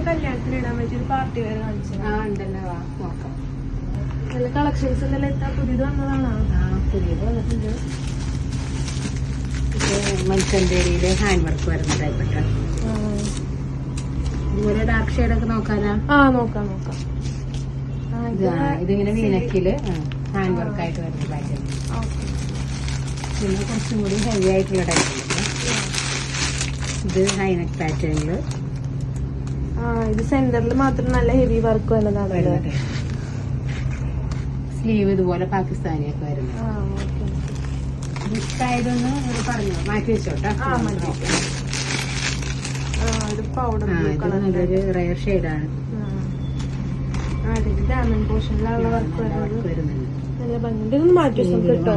കല്യാണത്തിന് ഇടാൻ പറ്റിയൊരു പാർട്ടി വെയർ കാണിച്ചു. ഉണ്ടല്ലോ, നോക്കാം. നല്ല കളക്ഷൻസ് എന്തെല്ലാം എത്താ? പുതിയത് വന്നതാണോ? പുതിയത് വന്നിട്ടുണ്ട്. മത്സ്യന്തേരിയില് ഹാൻഡ് വർക്ക് വരുന്ന ടൈപ്പ്. ഇതുപോലെ ഡാർക്ക് ഷെയ്ഡൊക്കെ നോക്കാനാ? നോക്കാം. ഇതിങ്ങനെ വീനക്കില് ഹാൻഡ് വർക്ക് ആയിട്ട് വരുന്ന പാറ്റേൺ. പിന്നെ കുറച്ചും കൂടി ഹെവി ആയിട്ടുള്ള ടൈപ്പ്. ഇത് ഹൈനെക്ക് പാറ്റേണില്. ഇത് സെന്ററിൽ മാത്രം നല്ല ഹെവി വർക്ക് വരുന്നതാണ്. സ്ലീവ് ഇതുപോലെ പാകിസ്ഥാനിയൊക്കെ വരുന്നത്. ഇഷ്ടായതൊന്ന് പറഞ്ഞു മാറ്റി വെച്ചോട്ടെ. നല്ലൊരു റയർ ഷെയ്ഡാണ്. ഡയമണ്ട് പോർഷനിലുള്ള വർക്ക് വരുന്നുണ്ട്. നല്ല ഭംഗിയുണ്ട്. ഇതൊന്ന് മാറ്റി വെച്ചോ.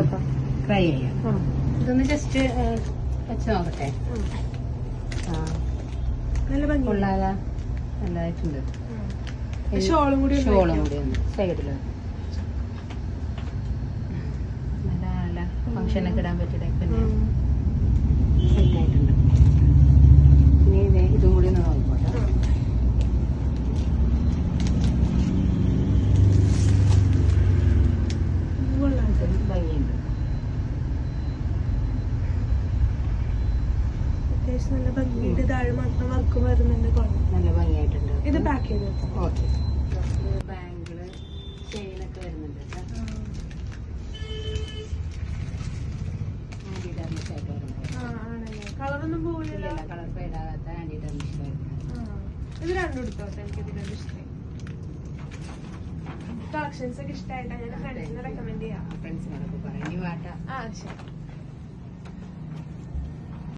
ട്രൈ ചെയ്യാം. ഇതൊന്ന് ജസ്റ്റ് വെച്ച് നോക്കട്ടെ. നല്ല ഭംഗി കൊള്ളാതെ നല്ലതായിട്ടുണ്ട്. ഷോളും കൂടി ഒന്ന് സൈഡില് നല്ല ഫംഗ്ഷനൊക്കെ ഇടാൻ പറ്റിയ ടൈപ്പ് തന്നെ സെറ്റ് ആയിട്ടുണ്ട്. ഇനി ഇതും കൂടി ഒന്ന് നോക്കട്ടെ. ഭംഗിയുണ്ട്. അത്യാവശ്യം നല്ല ഭംഗിയുണ്ട്. താഴെ മാത്രം വർക്ക് വരുന്നുണ്ട്. നല്ല ഭംഗിയായിട്ടുണ്ട്. ഇത് പാക്ക് ചെയ്ത് ഓക്കെ. ബാങ്കിള് ചെയിനൊക്കെ വരുന്നുണ്ട്. ആന്റി ഡർമിഷ് ആയിട്ട് വരുന്നത്. കളറൊന്നും പോകില്ല. കളർ ഫെയ്ഡാകാത്ത ആന്റി ഡർമിഷ് വരുന്നത്. ഇത് രണ്ടും എടുത്തോട്ടെ. എനിക്ക് ഇത് രണ്ടും ഇഷ്ടമായി. കളക്ഷൻസ് ഒക്കെ ഇഷ്ടമായിട്ടാണ് ഞാൻ ഫ്രണ്ട്സിനെ റെക്കമെൻഡ് ചെയ്യാം. ഫ്രണ്ട്സിനോടൊക്കെ പറഞ്ഞു. ശരി.